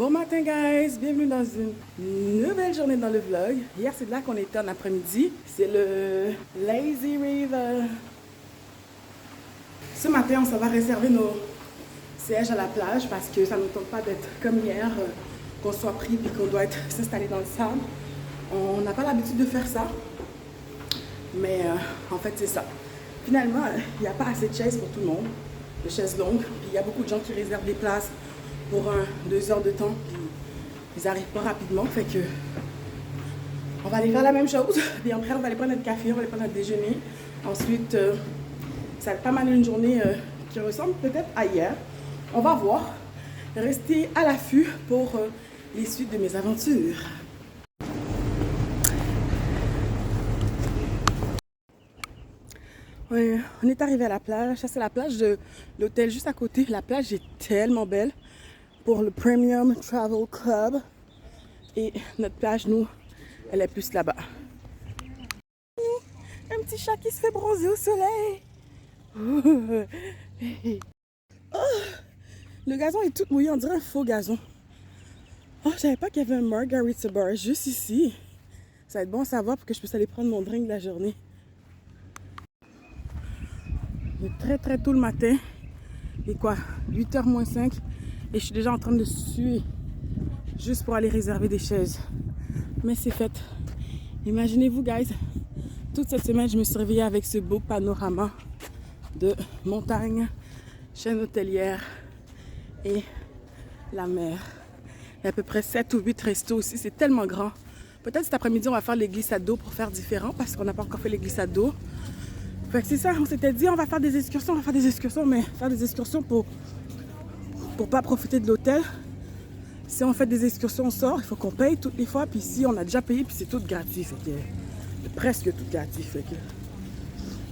Bon matin guys, bienvenue dans une nouvelle journée dans le vlog. Hier c'est là qu'on était en après-midi, c'est le Lazy River. Ce matin on s'en va réserver nos sièges à la plage parce que ça ne nous tente pas d'être comme hier, qu'on soit pris et qu'on doit s'installer dans le sable. On n'a pas l'habitude de faire ça, mais en fait c'est ça. Finalement il n'y a pas assez de chaises pour tout le monde, de chaises longues, puis il y a beaucoup de gens qui réservent des places pour 2 heures de temps, puis ils n'arrivent pas rapidement, fait que on va aller faire la même chose, puis après on va aller prendre notre café, on va aller prendre notre déjeuner, ensuite ça va être pas mal une journée qui ressemble peut-être à hier, on va voir, rester à l'affût pour les suites de mes aventures. Ouais, on est arrivé à la plage, ça c'est la plage de l'hôtel juste à côté, la plage est tellement belle. Pour le Premium Travel Club. Et notre plage, nous, elle est plus là-bas. Un petit chat qui se fait bronzer au soleil. Oh, le gazon est tout mouillé, on dirait un faux gazon. Oh, je savais pas qu'il y avait un margarita bar juste ici. Ça va être bon à savoir pour que je puisse aller prendre mon drink de la journée. Il est très tôt le matin. Et quoi, 8h moins 5. Et je suis déjà en train de suer juste pour aller réserver des chaises. Mais c'est fait. Imaginez-vous, guys, toute cette semaine, je me suis réveillée avec ce beau panorama de montagne, chaîne hôtelière et la mer. Il y a à peu près 7 ou 8 restos aussi. C'est tellement grand. Peut-être cet après-midi, on va faire les glissades d'eau pour faire différent parce qu'on n'a pas encore fait les glissades d'eau. Fait que c'est ça, on s'était dit, on va faire des excursions, mais faire des excursions pour pas profiter de l'hôtel. Si on fait des excursions, on sort, il faut qu'on paye toutes les fois. Puis ici, on a déjà payé, puis c'est tout gratuit. Fait que presque tout gratuit. Fait que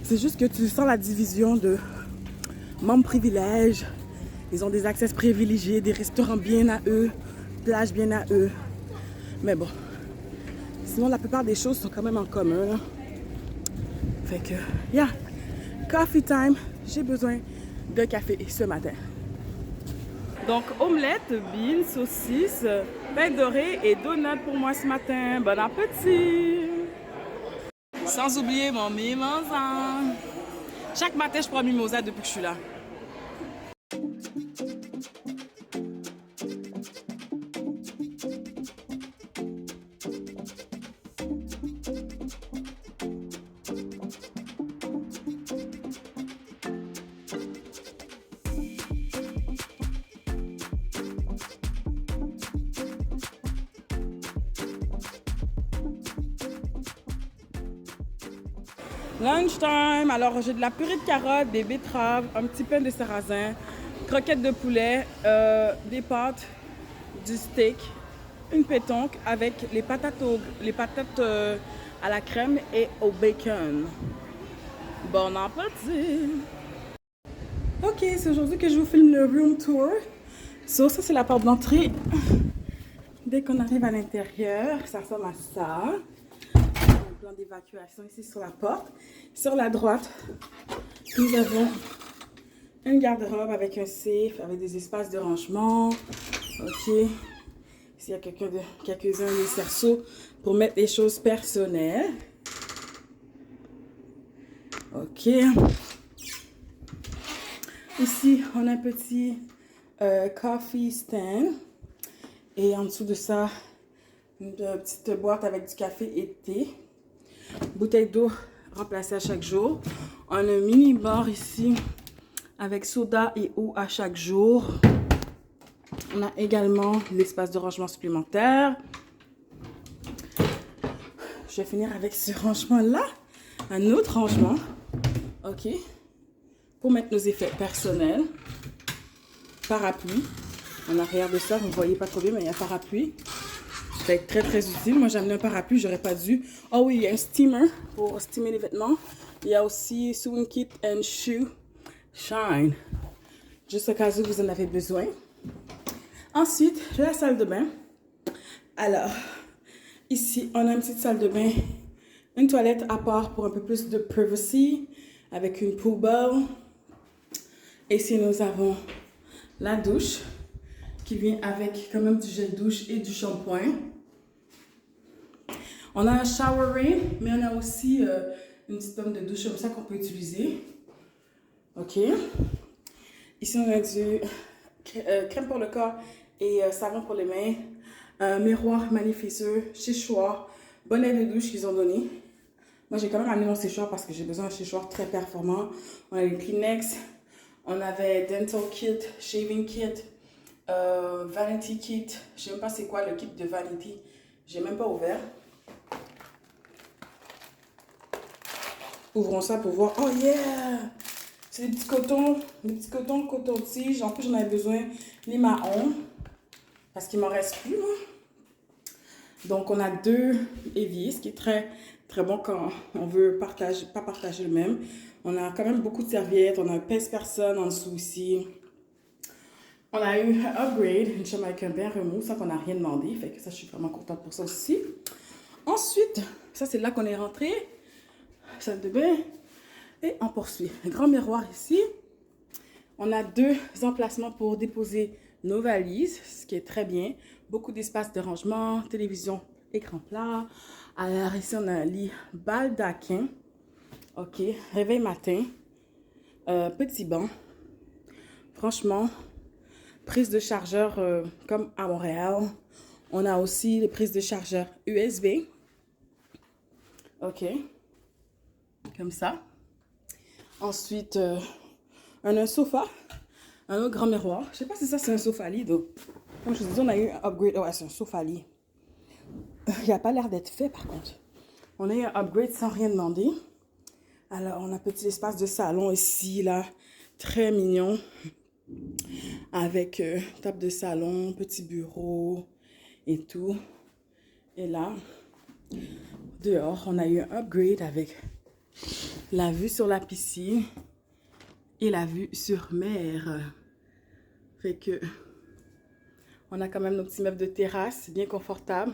c'est juste que tu sens la division de membres privilèges. Ils ont des accès privilégiés, des restaurants bien à eux, plages bien à eux. Mais bon, sinon la plupart des choses sont quand même en commun. Là. Fait que, yeah, coffee time. J'ai besoin de café ce matin. Donc, omelette, beans, saucisse, pain doré et donut pour moi ce matin. Bon appétit! Sans oublier mon mimosa. Chaque matin, je prends un mimosa depuis que je suis là. Lunchtime, alors j'ai de la purée de carottes, des betteraves, un petit pain de sarrasin, croquettes de poulet, des pâtes, du steak, une pétanque avec les patates à la crème et au bacon. Bon appétit! Ok, c'est aujourd'hui que je vous filme le room tour. So, ça c'est la porte d'entrée. Dès qu'on arrive à l'intérieur, ça ressemble à ça. Plan d'évacuation ici sur la porte. Sur la droite, nous avons un garde-robe avec un safe, avec des espaces de rangement. Ok. Ici, il y a quelques-uns des cerceaux pour mettre les choses personnelles. Ok. Ici, on a un petit coffee stand. Et en dessous de ça, une petite boîte avec du café et thé. Bouteille d'eau remplacée à chaque jour. On a un mini bar ici avec soda et eau à chaque jour. On a également l'espace de rangement supplémentaire. Je vais finir avec ce rangement-là. Un autre rangement. OK. Pour mettre nos effets personnels. Parapluie. En arrière de ça, vous ne voyez pas trop bien, mais il y a un parapluie. Ça va être très utile. Moi, j'ai amené un parapluie, j'aurais pas dû. Oh oui, il y a un steamer pour steamer les vêtements. Il y a aussi swim kit and shoe shine. Juste au cas où vous en avez besoin. Ensuite, la salle de bain. Alors, ici, on a une petite salle de bain. Une toilette à part pour un peu plus de privacy. Avec une pool bowl. Ici, nous avons la douche. qui vient avec quand même du gel douche et du shampoing. On a un shower ring, mais on a aussi une petite pomme de douche comme ça qu'on peut utiliser. Ok. Ici, on a du crème pour le corps et savon pour les mains. Miroir magnificeux, séchoir, bonnet de douche qu'ils ont donné. Moi, j'ai quand même amené mon séchoir parce que j'ai besoin d'un séchoir très performant. On a les Kleenex, on avait Dental Kit, Shaving Kit, Vanity Kit. Je sais même pas c'est quoi le kit de Vanity. J'ai même pas ouvert. Ouvrons ça pour voir. Oh yeah! C'est des petits cotons, coton-tige. En plus, j'en avais besoin les marrons parce qu'il m'en reste plus. Hein. Donc, on a 2 éviers, ce qui est très, très bon quand on veut pas partager le même. On a quand même beaucoup de serviettes. On a un pèse-personne en dessous ici. On a eu un upgrade, une chambre avec un bain remous, ça qu'on n'a rien demandé. Fait que ça, je suis vraiment contente pour ça aussi. Ensuite, ça, c'est là qu'on est rentré. Salle de bain. Et on poursuit. Un grand miroir ici. On a 2 emplacements pour déposer nos valises, ce qui est très bien. Beaucoup d'espace de rangement, télévision, écran plat. Alors ici, on a un lit baldaquin. Ok, réveil matin. Petit banc. Franchement, prise de chargeur comme à Montréal. On a aussi les prises de chargeur USB. Ok, comme ça. Ensuite, un sofa, un autre grand miroir. Je sais pas si ça c'est un sofa-lit. Comme je vous dis, on a eu un upgrade. Ouais, c'est un sofa-lit. Il n'a pas l'air d'être fait par contre. On a eu un upgrade sans rien demander. Alors, on a un petit espace de salon ici, là. Très mignon. Avec table de salon, petit bureau et tout. Et là, dehors, on a eu un upgrade avec la vue sur la piscine et la vue sur mer. Fait que on a quand même nos petits meubles de terrasse, bien confortable.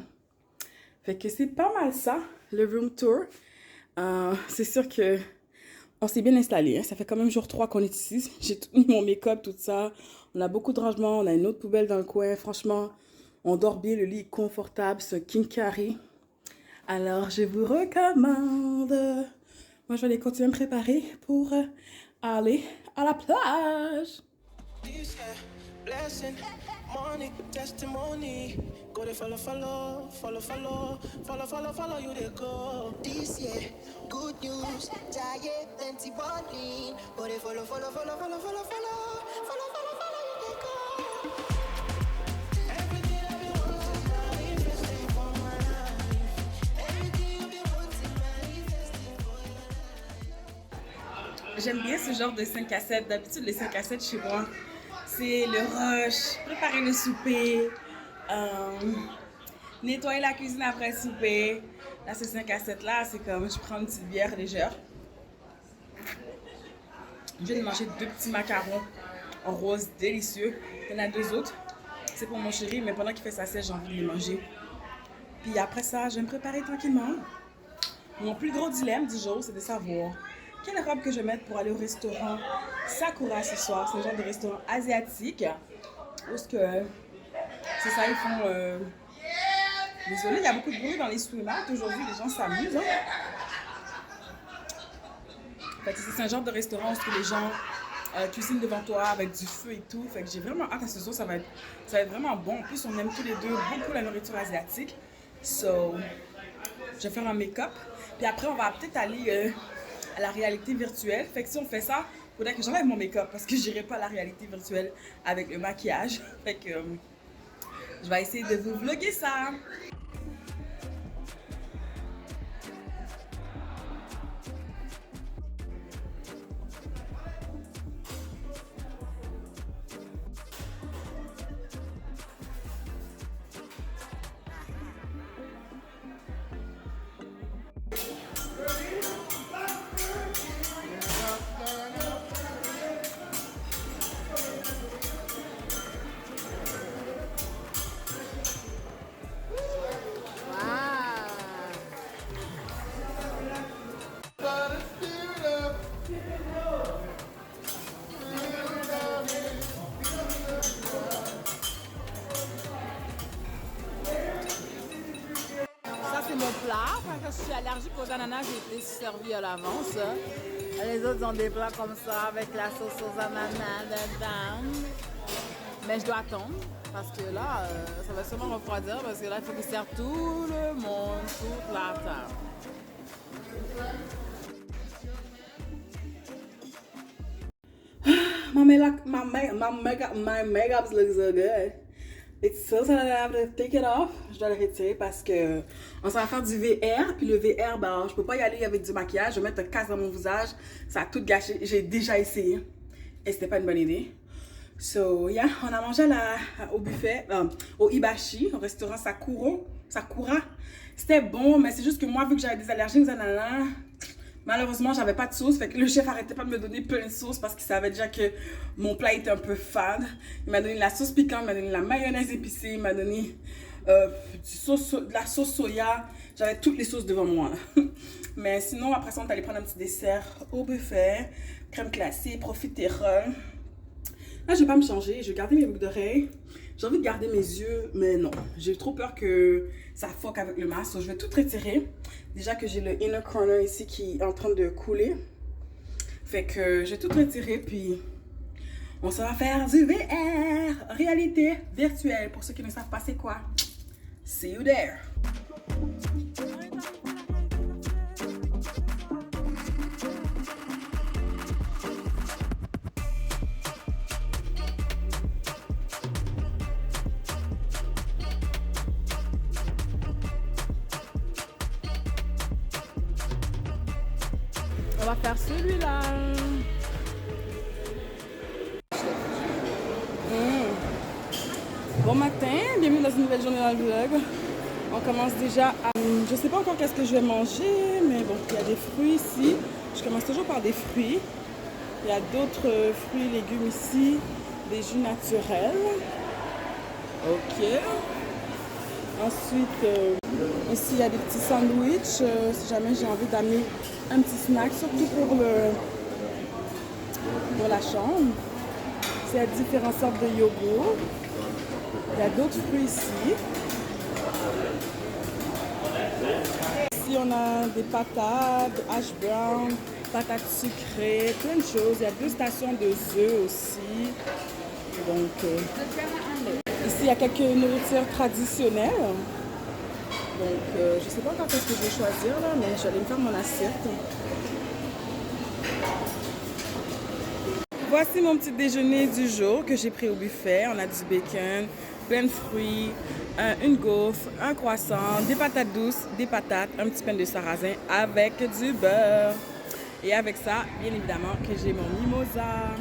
Fait que c'est pas mal ça, le room tour. C'est sûr que on s'est bien installé. Hein. Ça fait quand même jour 3 qu'on est ici. J'ai tout mis mon make-up, tout ça. On a beaucoup de rangements. On a une autre poubelle dans le coin. Franchement, on dort bien. Le lit est confortable. C'est un king carré. Alors, je vous recommande. Moi, je vais aller continuer à me préparer pour aller à la plage. Blessing, money, testimony. Go to follow, you they go. This year, good news, giant, plenty body. Go to follow, you they go. Everything I've been wanting, manifesting for my life. Everything I've been wanting, manifesting for your life. J'aime bien ce genre de 5 à 7. D'habitude, les 5 à 7 chez moi, c'est le rush, préparer le souper, nettoyer la cuisine après le souper. Là, ces 5 à 7 là, c'est comme je prends une petite bière légère. Je viens de manger 2 petits macarons en rose délicieux. Il y en a 2 autres. C'est pour mon chéri, mais pendant qu'il fait sa sieste, j'ai envie de les manger. Puis après ça, je vais me préparer tranquillement. Mon plus gros dilemme du jour, c'est de savoir quelle robe que je vais mettre pour aller au restaurant Sakura ce soir. C'est un genre de restaurant asiatique. Où ce que c'est ça, ils font. Désolée, il y a beaucoup de bruit dans les swimmers. Aujourd'hui, les gens s'amusent. Hein? Fait que c'est un genre de restaurant où les gens cuisinent devant toi avec du feu et tout. Fait que j'ai vraiment hâte à ce soir. Ça va être vraiment bon. En plus, on aime tous les deux beaucoup la nourriture asiatique. So, je vais faire un make-up. Puis après, on va peut-être aller à la réalité virtuelle. Fait que si on fait ça, il faudrait que j'enlève mon make-up parce que je n'irai pas à la réalité virtuelle avec le maquillage. Fait que je vais essayer de vous vlogger ça. aux ananas, j'ai été servi à l'avance. Les autres ont des plats comme ça avec la sauce aux ananas dedans. Mais je dois attendre parce que là, ça va sûrement refroidir parce que là, il faut qu'ils servent tout le monde, toute la table. My makeup looks so good. It's so sad that I have to take it off. Je dois le retirer parce que on s'en va faire du VR. Puis le VR, bah, je peux pas y aller avec du maquillage. Je vais mettre un casque dans mon visage. Ça a tout gâché. J'ai déjà essayé. Et c'était pas une bonne idée. So, yeah, on a mangé au buffet, au Hibachi, au restaurant Sakura. C'était bon, mais c'est juste que moi, vu que j'avais des allergies aux ananas, malheureusement, j'avais pas de sauce. Fait que le chef arrêtait pas de me donner plein de sauce parce qu'il savait déjà que mon plat était un peu fade. Il m'a donné de la sauce piquante, il m'a donné de la mayonnaise épicée, il m'a donné de la sauce soya. J'avais toutes les sauces devant moi. Mais sinon, après ça, on est allé prendre un petit dessert au buffet. Crème glacée, profiterole. Là, je vais pas me changer. Je vais garder mes boucles d'oreilles. J'ai envie de garder mes yeux, mais non. J'ai trop peur que ça fuck avec le masque. Donc, je vais tout retirer. Déjà que j'ai le inner corner ici qui est en train de couler. Fait que je vais tout retirer. Puis, on s'en va faire du VR. Réalité virtuelle. Pour ceux qui ne savent pas c'est quoi. See you there. On va faire celui-là. Bon matin, bienvenue dans une nouvelle journée dans le vlog. On commence déjà à... Je sais pas encore qu'est-ce que je vais manger, mais bon, il y a des fruits ici. Je commence toujours par des fruits. Il y a d'autres fruits et légumes ici, des jus naturels. Ok. Ensuite, ici il y a des petits sandwichs, si jamais j'ai envie d'amener un petit snack, surtout pour la chambre. Il y a différentes sortes de yogourt. Il y a d'autres fruits ici. Ici on a des patates, hash brown, patates sucrées, plein de choses. Il y a 2 stations de œufs aussi. Donc, ici il y a quelques nourritures traditionnelles. Donc, je ne sais pas encore qu'est-ce que je vais choisir là, mais je vais aller me faire mon assiette. Voici mon petit déjeuner du jour que j'ai pris au buffet. On a du bacon, plein de fruits, une gaufre, un croissant, des patates douces, des patates, un petit pain de sarrasin avec du beurre. Et avec ça, bien évidemment, que j'ai mon mimosa.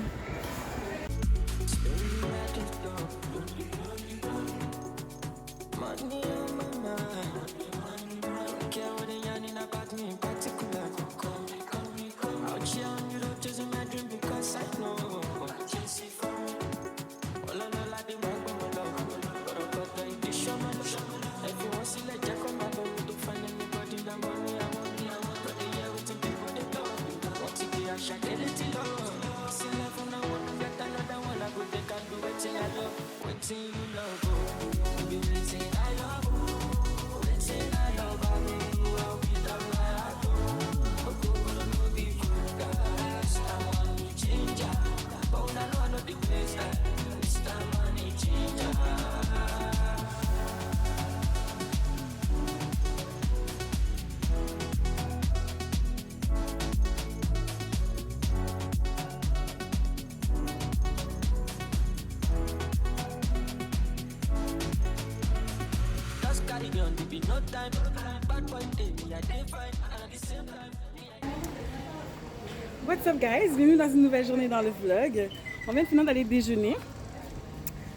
What's up guys, bienvenue dans une nouvelle journée dans le vlog. On vient finalement d'aller déjeuner.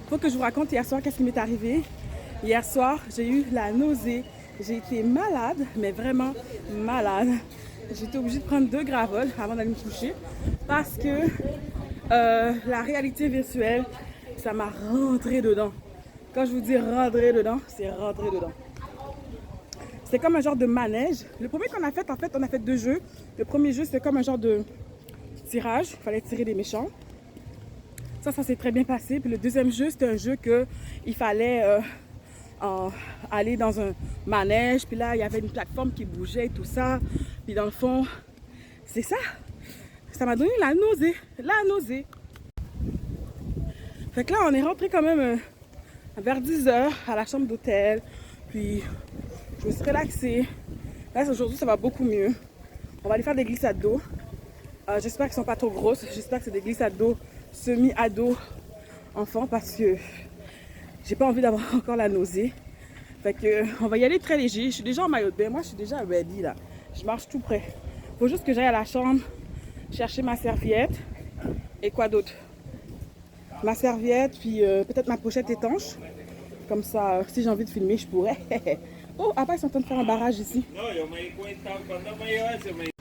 Faut que je vous raconte hier soir qu'est-ce qui m'est arrivé. Hier soir, j'ai eu la nausée. J'ai été malade, mais vraiment malade. J'étais obligée de prendre 2 Gravol avant d'aller me coucher parce que la réalité virtuelle, ça m'a rentré dedans. Quand je vous dis rentrer dedans, c'est rentrer dedans. C'était comme un genre de manège. Le premier qu'on a fait, en fait, on a fait 2 jeux. Le premier jeu, c'était comme un genre de tirage. Il fallait tirer des méchants. Ça s'est très bien passé. Puis le deuxième jeu, c'était un jeu qu'il fallait aller dans un manège. Puis là, il y avait une plateforme qui bougeait et tout ça. Puis dans le fond, c'est ça. Ça m'a donné la nausée. La nausée. Fait que là, on est rentré quand même vers 10h à la chambre d'hôtel. Puis, je me suis relaxée. Là, aujourd'hui, ça va beaucoup mieux. On va aller faire des glissades d'eau. J'espère qu'elles sont pas trop grosses. J'espère que c'est des glissades d'eau semi-ado enfant parce que j'ai pas envie d'avoir encore la nausée. Fait que on va y aller très léger. Je suis déjà en maillot de bain. Moi, je suis déjà ready là. Je marche tout près. Faut juste que j'aille à la chambre chercher ma serviette. Et quoi d'autre? Ma serviette, puis peut-être ma pochette étanche. Comme ça, si j'ai envie de filmer, je pourrais. Oh, après, ils sont en train de faire un barrage ici.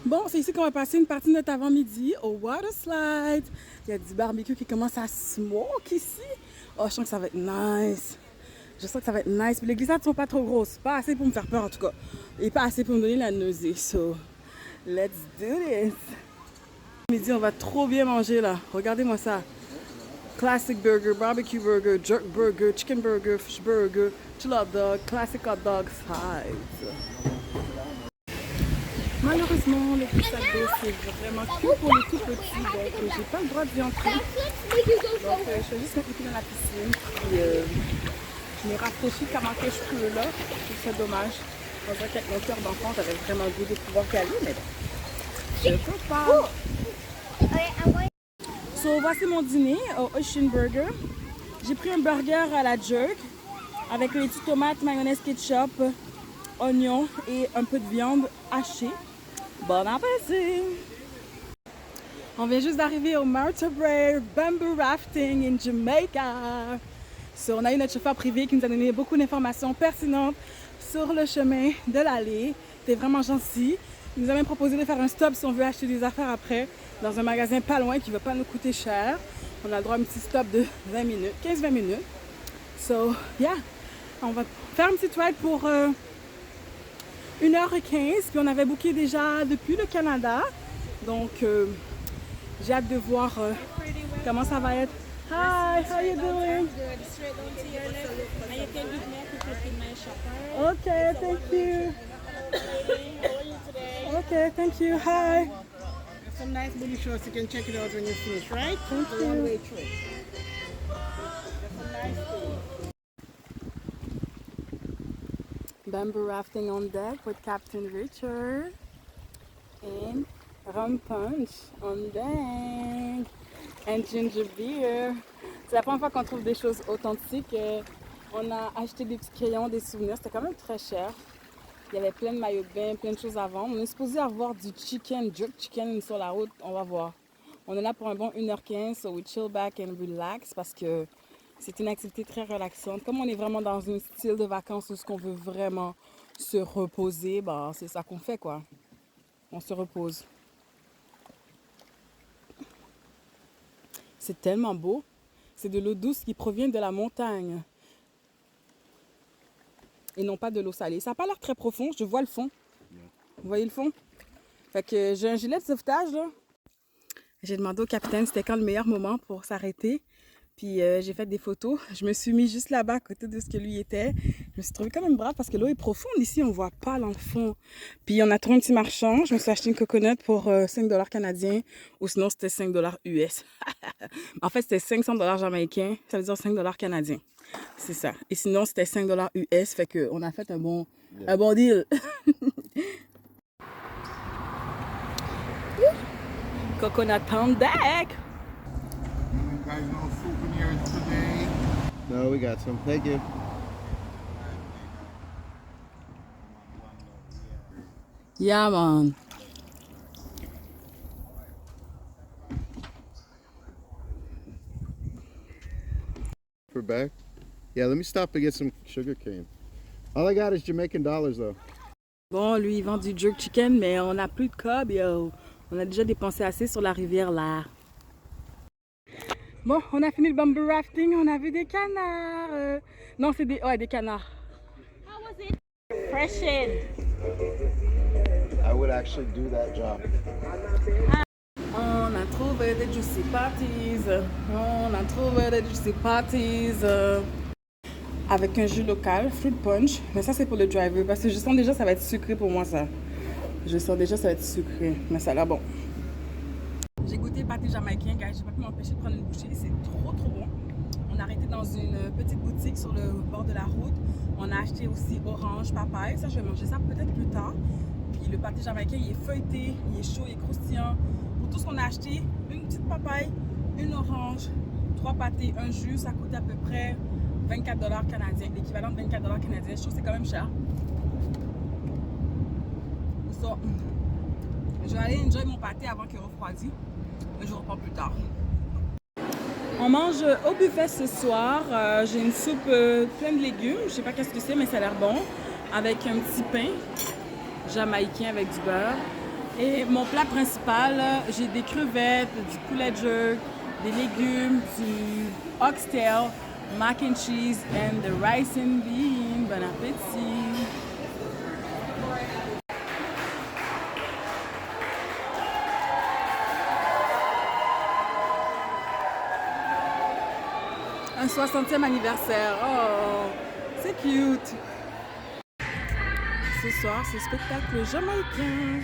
Bon, c'est ici qu'on va passer une partie de notre avant-midi au water slide. Il y a du barbecue qui commence à smoke ici. Oh, je sens que ça va être nice. Je sens que ça va être nice. Puis les glissades sont pas trop grosses. Pas assez pour me faire peur en tout cas. Et pas assez pour me donner la nausée. So, let's do this. Midi, on va trop bien manger là. Regardez-moi ça. Classic burger, barbecue burger, jerk burger, chicken burger, fish burger, chill hot dog, classic hot dog size. Malheureusement, le glissade d'eau, c'est vraiment que pour les tout petits, donc j'ai pas le droit d'y entrer. Donc je fais juste mettre les pieds dans la piscine, puis je me rafraîchis comment que je peux là. C'est dommage. On dirait qu'avec mon cœur d'enfant, j'avais vraiment le goût de pouvoir caler, mais bon, je peux pas. So, voici mon dîner au Ocean Burger. J'ai pris un burger à la jerk avec les petites tomates, mayonnaise, ketchup, oignons et un peu de viande hachée. Bon appétit! On vient juste d'arriver au Martha Brae Bamboo Rafting in Jamaica. So, on a eu notre chauffeur privé qui nous a donné beaucoup d'informations pertinentes sur le chemin de l'allée. C'était vraiment gentil. Il nous a même proposé de faire un stop si on veut acheter des affaires après dans un magasin pas loin qui ne va pas nous coûter cher. On a le droit à un petit stop de 20 minutes, 15-20 minutes. So, yeah, on va faire un petit ride pour 1h15. Puis on avait booké déjà depuis le Canada. Donc, j'ai hâte de voir comment ça va être. Hi, how you doing? Straight down to your left, and you can give me a quick look in my shopper. Okay, thank you. How are you today? Okay, thank you. Hi. There's some nice booty shorts. You can check it out when you finish, right? Thank The you. one-way trip. There's some nice things. Bamboo rafting on deck with Captain Richard and rum punch on deck and ginger beer. C'est la première fois qu'on trouve des choses authentiques. On a acheté des petits crayons, des souvenirs. C'était quand même très cher. Il y avait plein de maillots de bain, plein de choses à vendre. On est supposé avoir du chicken, jerk chicken sur la route. On va voir. On est là pour un bon 1h15, so we chill back and relax parce que c'est une activité très relaxante. Comme on est vraiment dans un style de vacances où on veut vraiment se reposer, ben, c'est ça qu'on fait, quoi. On se repose. C'est tellement beau. C'est de l'eau douce qui provient de la montagne. Et non pas de l'eau salée. Ça n'a pas l'air très profond, je vois le fond. Vous voyez le fond? Fait que j'ai un gilet de sauvetage, là. J'ai demandé au capitaine c'était quand le meilleur moment pour s'arrêter. Puis j'ai fait des photos. Je me suis mis juste là-bas à côté de ce que lui était. Je me suis trouvée quand même brave parce que l'eau est profonde ici, on voit pas dans le fond. Puis on a trouvé un petit marchand. Je me suis acheté une coconut pour 5$ canadiens ou sinon c'était 5$ US. En fait, c'était 500$ jamaïcains, ça veut dire 5$ canadiens. C'est ça. Et sinon, c'était 5$ US, fait qu'on a fait un bon deal. Coconut on deck! You guys no souvenirs today? No, we got some. Thank you. Yeah, man. We're back. Yeah, let me stop and get some sugar cane. All I got is Jamaican dollars though. Bon, lui, il vend du jerk chicken, mais on n'a plus de cob. On a déjà dépensé assez sur la rivière là. Bon, on a fini le bamboo rafting. On a vu des canards. Non, c'est des canards. How was it? Fresh in. I would actually do that job. On a trouvé des juicy patties. On a trouvé des juicy patties. avec un jus local, fruit punch. Mais ça, c'est pour le driver parce que je sens déjà ça va être sucré pour moi, ça. Je sens déjà ça va être sucré, mais ça a l'air bon. J'ai goûté le pâté jamaïcain, guys. J'ai pas pu m'empêcher de prendre une bouchée. C'est trop bon. On a arrêté dans une petite boutique sur le bord de la route. On a acheté aussi orange, papaye. Ça, je vais manger ça peut-être plus tard. Puis le pâté jamaïcain, il est feuilleté, il est chaud, il est croustillant. Pour tout ce qu'on a acheté, une petite papaye, une orange, 3 pâtés, un jus, ça coûte à peu près 24 $ canadiens. L'équivalent de 24 $ canadiens. Je trouve que c'est quand même cher. So, je vais aller enjoy mon pâté avant qu'il refroidisse. Mais je vous reprends plus tard. On mange au buffet ce soir. J'ai une soupe pleine de légumes. Je sais pas qu'est-ce que c'est, mais ça a l'air bon. Avec un petit pain jamaïcain avec du beurre. Et mon plat principal, j'ai des crevettes, du poulet jerk, des légumes, du oxtail, mac and cheese, and the rice and bean. Bon appétit! Un 60e anniversaire. Oh, c'est cute. Ce soir, c'est spectacle jamaïcain.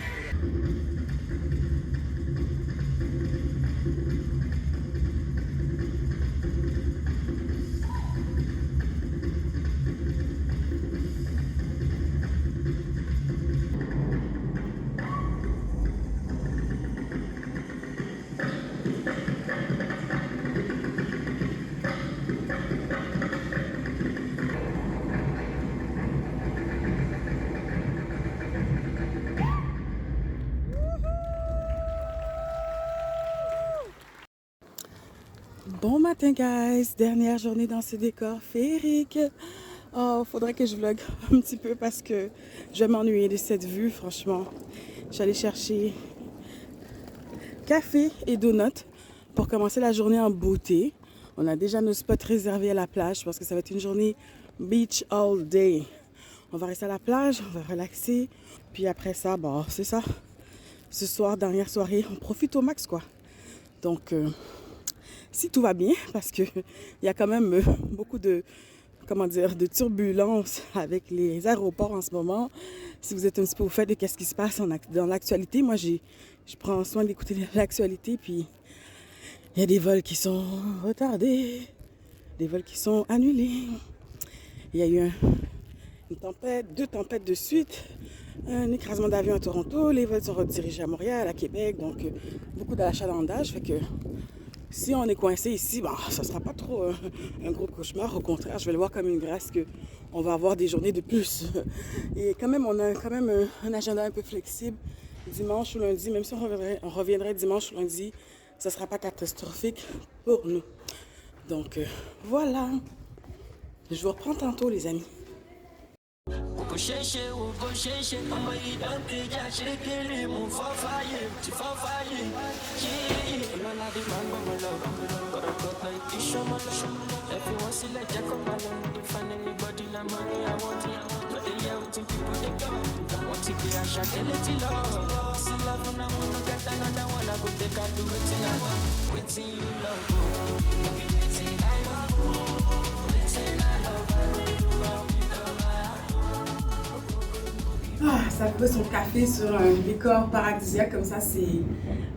Bon matin, guys. Dernière journée dans ce décor féerique. Oh, faudrait que je vlog un petit peu parce que je vais m'ennuyer de cette vue, franchement. J'allais chercher café et donuts pour commencer la journée en beauté. On a déjà nos spots réservés à la plage parce que ça va être une journée beach all day. On va rester à la plage, on va relaxer. Puis après ça, bon, c'est ça. Ce soir, dernière soirée, on profite au max, quoi. Donc, si tout va bien, parce qu'il y a quand même beaucoup de, de turbulences avec les aéroports en ce moment. Si vous êtes un petit peu au fait de ce qui se passe dans l'actualité, moi, je prends soin d'écouter l'actualité, puis il y a des vols qui sont retardés, des vols qui sont annulés. Il y a eu une tempête, 2 tempêtes de suite, un écrasement d'avion à Toronto, les vols sont redirigés à Montréal, à Québec, donc beaucoup d'achalandage, fait que si on est coincé ici, bon, ça ne sera pas trop un gros cauchemar. Au contraire, je vais le voir comme une grâce qu'on va avoir des journées de plus. Et quand même, on a quand même un agenda un peu flexible. Dimanche ou lundi, même si on reviendrait dimanche ou lundi, ça ne sera pas catastrophique pour nous. Donc, voilà. Je vous reprends tantôt, les amis. Savourer son café sur un décor paradisiaque comme ça, c'est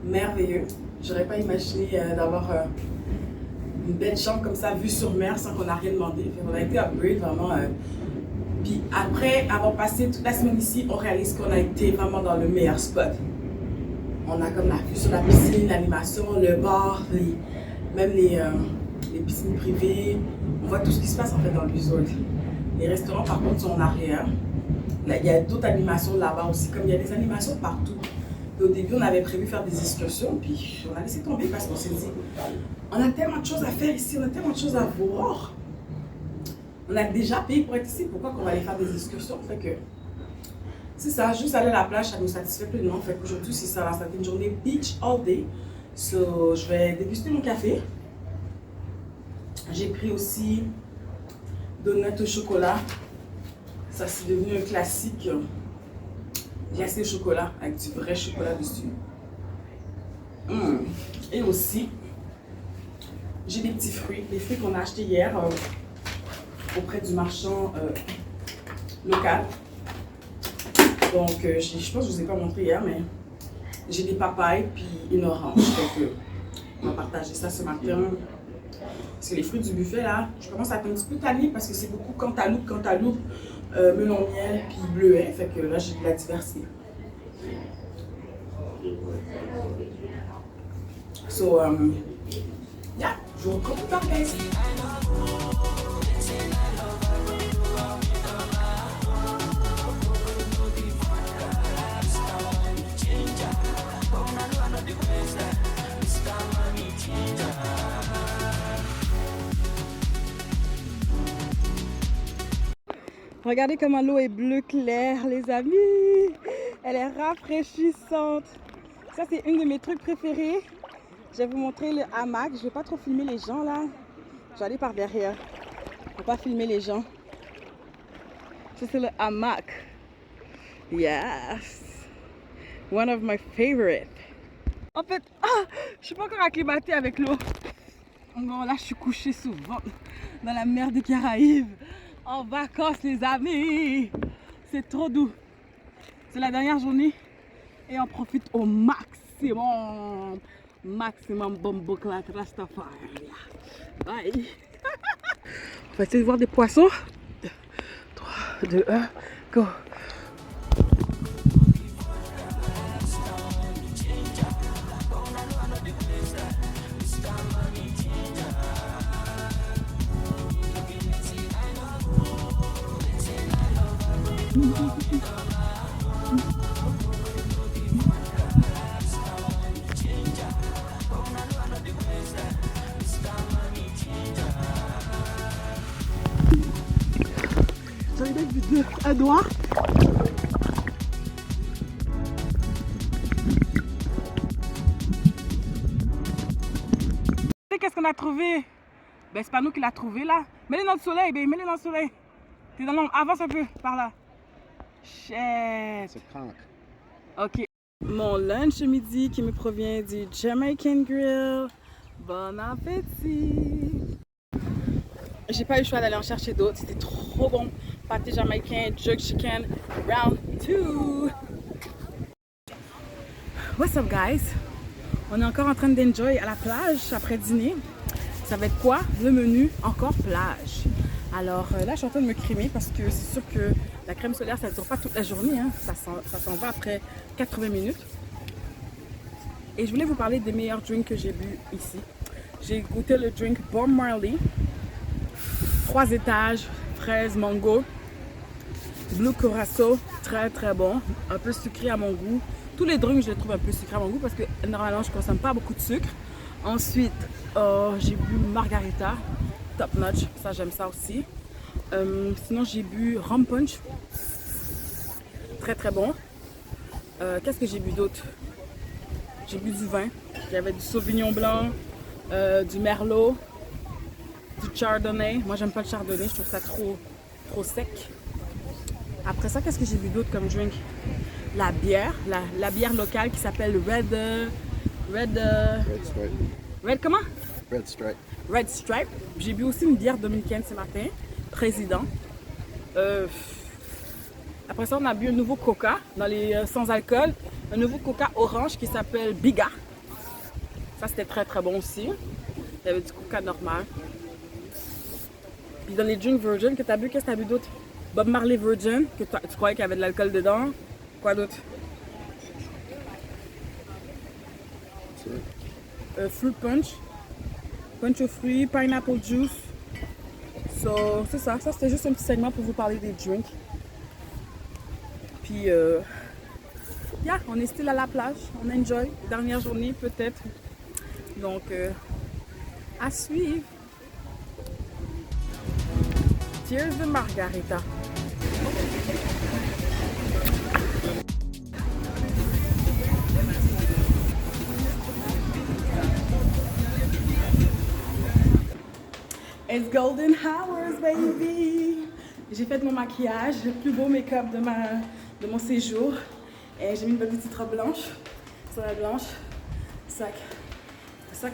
merveilleux. J'aurais pas imaginé d'avoir une belle chambre comme ça, vue sur mer, sans qu'on n'a rien demandé. On a été upgrade vraiment. Puis après avoir passé toute la semaine ici, on réalise qu'on a été vraiment dans le meilleur spot. On a comme la vue sur la piscine, l'animation, le bar, même les piscines privées. On voit tout ce qui se passe en fait dans le resort. Les restaurants par contre sont en arrière. Là, il y a d'autres animations là-bas aussi, comme il y a des animations partout. Et au début, on avait prévu faire des excursions, puis on a laissé tomber parce qu'on s'est dit, on a tellement de choses à faire ici, on a tellement de choses à voir. On a déjà payé pour être ici, pourquoi qu'on va aller faire des excursions? Fait que c'est ça, juste aller à la plage, ça nous satisfait pleinement. Fait qu'aujourd'hui, c'est ça, ça a été une journée beach all day. So, je vais déguster mon café. J'ai pris aussi donuts au chocolat. Ça, c'est devenu un classique glacé au chocolat avec du vrai chocolat dessus. Et aussi, j'ai des petits fruits, les fruits qu'on a achetés hier. auprès du marchand local. Donc, je pense que je vous ai pas montré hier, mais j'ai des papayes puis une orange. Donc, on va partager ça ce matin. Parce que les fruits du buffet, là, je commence à être un petit peu tannée parce que c'est beaucoup cantaloupe, melon miel puis bleuet. Fait que là, j'ai de la diversité. So, yeah, je vous retrouve plus tard, guys. Regardez comment l'eau est bleu clair, les amis. Elle est rafraîchissante. Ça, c'est une de mes trucs préférés. Je vais vous montrer le hamac. Je ne vais pas trop filmer les gens là. Je vais aller par derrière. Je ne vais pas filmer les gens. Ça, c'est le hamac. Yes. One of my favorites. En fait, je ne suis pas encore acclimatée avec l'eau. Bon, là, je suis couchée souvent dans la mer des Caraïbes. En vacances, les amis. C'est trop doux. C'est la dernière journée et on profite au maximum. Maximum bombo clat Rastafari. Bye. On va essayer de voir des poissons. 3, 2, 1, go. J'en ai même vu deux, un noir. Qu'est-ce qu'on a trouvé? Ben c'est pas nous qui l'a trouvé là. Mets-les dans le soleil, ben mets-les dans le soleil. T'es dans l'ombre, avance un peu par là. Shit. C'est conch. Ok. Mon lunch midi qui me provient du Jamaican Grill. Bon appétit. J'ai pas eu le choix d'aller en chercher d'autres. C'était trop bon. Pâté jamaïcain, jerk chicken, round 2. What's up guys? On est encore en train d'enjoy à la plage après dîner. Ça va être quoi? Le menu encore plage. Alors là, je suis en train de me crémer parce que c'est sûr que la crème solaire, ça ne dure pas toute la journée. Hein. Ça s'en va après 80 minutes. Et je voulais vous parler des meilleurs drinks que j'ai bu ici. J'ai goûté le drink Bob Marley. 3 étages, fraise, mango. Blue Curacao, très très bon. Un peu sucré à mon goût. Tous les drinks, je les trouve un peu sucrés à mon goût parce que normalement, je ne consomme pas beaucoup de sucre. Ensuite, j'ai bu margarita, top notch, ça j'aime ça aussi. Sinon, j'ai bu rum punch, très très bon. Qu'est-ce que j'ai bu d'autre? J'ai bu du vin, il y avait du sauvignon blanc, du merlot, du chardonnay. Moi, j'aime pas le chardonnay, je trouve ça trop sec. Après ça, qu'est-ce que j'ai bu d'autre comme drink? La bière, la bière locale qui s'appelle Red Stripe. Red comment? Red Stripe. Red Stripe. J'ai bu aussi une bière dominicaine ce matin, Président. Après ça, on a bu un nouveau coca dans les sans alcool. Un nouveau coca orange qui s'appelle Biga. Ça, c'était très très bon aussi. Il y avait du coca normal. Puis dans les drinks virgin que tu as bu, qu'est-ce que tu as bu d'autre? Bob Marley Virgin, que tu croyais qu'il y avait de l'alcool dedans. Quoi d'autre? Fruit punch. Punch aux fruits, pineapple juice. So, c'est ça. Ça, c'était juste un petit segment pour vous parler des drinks. Puis, yeah, on est still à la plage. On enjoy. Dernière journée, peut-être. Donc, à suivre. Cheers de margarita. It's golden hours, baby! J'ai fait mon maquillage, le plus beau make-up de mon séjour. Et j'ai mis une petite robe blanche, salade blanche, sac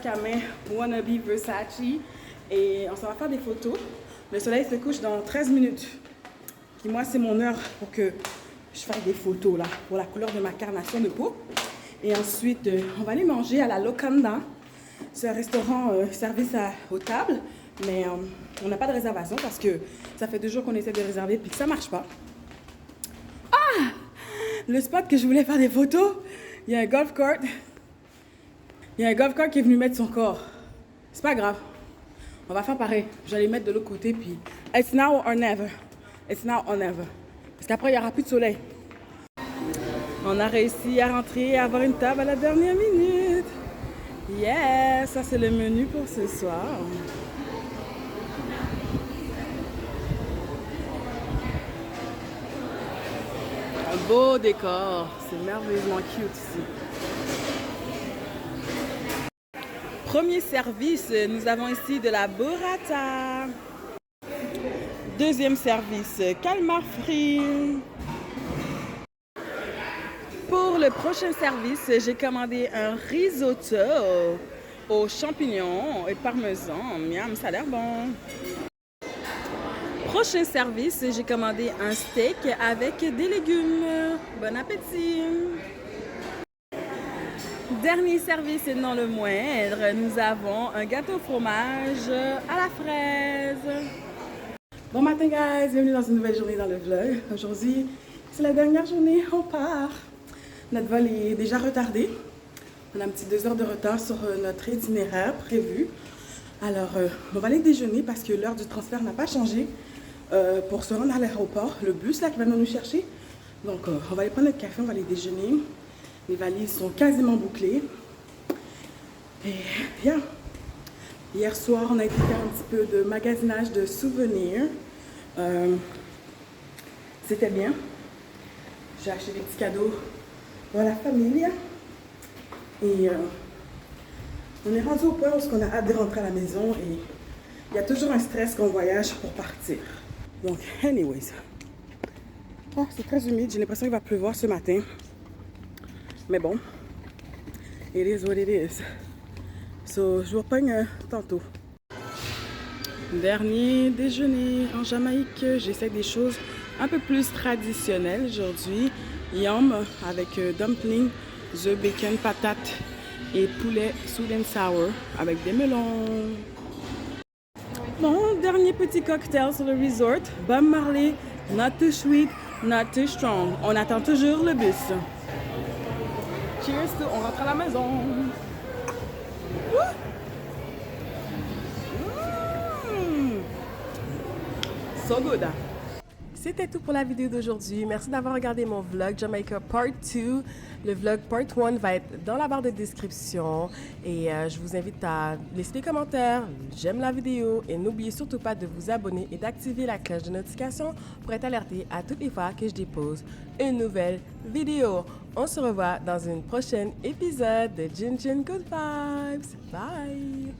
à main Wannabe Versace. Et on s'en va faire des photos. Le soleil se couche dans 13 minutes. Et moi, c'est mon heure pour que je fasse des photos là, pour la couleur de ma carnation de peau. Et ensuite, on va aller manger à la Locanda. C'est un restaurant service aux tables. Mais on n'a pas de réservation parce que ça fait 2 jours qu'on essaie de réserver puis que ça marche pas. Ah! Le spot que je voulais faire des photos, il y a un golf cart. Il y a un golf cart qui est venu mettre son corps. C'est pas grave. On va faire pareil. Je vais les mettre de l'autre côté puis it's now or never. It's now or never. Parce qu'après, il n'y aura plus de soleil. On a réussi à rentrer et à avoir une table à la dernière minute. Yeah! Ça, c'est le menu pour ce soir. Un beau décor. C'est merveilleusement cute ici. Premier service, nous avons ici de la burrata. Deuxième service, calmar frit. Pour le prochain service, j'ai commandé un risotto aux champignons et parmesan. Miam, ça a l'air bon. Prochain service, j'ai commandé un steak avec des légumes. Bon appétit! Dernier service et non le moindre, nous avons un gâteau au fromage à la fraise. Bon matin guys, bienvenue dans une nouvelle journée dans le vlog. Aujourd'hui, c'est la dernière journée, on part. Notre vol est déjà retardé. On a un petit 2 heures de retard sur notre itinéraire prévu. Alors, on va aller déjeuner parce que l'heure du transfert n'a pas changé pour se rendre à l'aéroport. Le bus là qui va nous chercher. Donc, on va aller prendre notre café, on va aller déjeuner. Les valises sont quasiment bouclées. Et bien, hier soir, on a été faire un petit peu de magasinage de souvenirs. C'était bien. J'ai acheté des petits cadeaux pour la famille. Et on est rendu au point où on a hâte de rentrer à la maison. Et il y a toujours un stress quand on voyage pour partir. Donc, anyways. Oh, c'est très humide. J'ai l'impression qu'il va pleuvoir ce matin. Mais bon, it is what it is. So, je vous reprends tantôt. Dernier déjeuner en Jamaïque. J'essaie des choses un peu plus traditionnelles aujourd'hui. Yam avec dumpling, œufs, bacon, patates et poulet sweet and sour avec des melons. Mon dernier petit cocktail sur le resort. Bob Marley, not too sweet, not too strong. On attend toujours le bus. Cheers to, on rentre à la maison. So good. C'était tout pour la vidéo d'aujourd'hui. Merci d'avoir regardé mon vlog Jamaica Part 2. Le vlog Part 1 va être dans la barre de description. Et je vous invite à laisser des commentaires, j'aime la vidéo et n'oubliez surtout pas de vous abonner et d'activer la cloche de notification pour être alerté à toutes les fois que je dépose une nouvelle vidéo. On se revoit dans un prochain épisode de Gin Gin Good Vibes. Bye!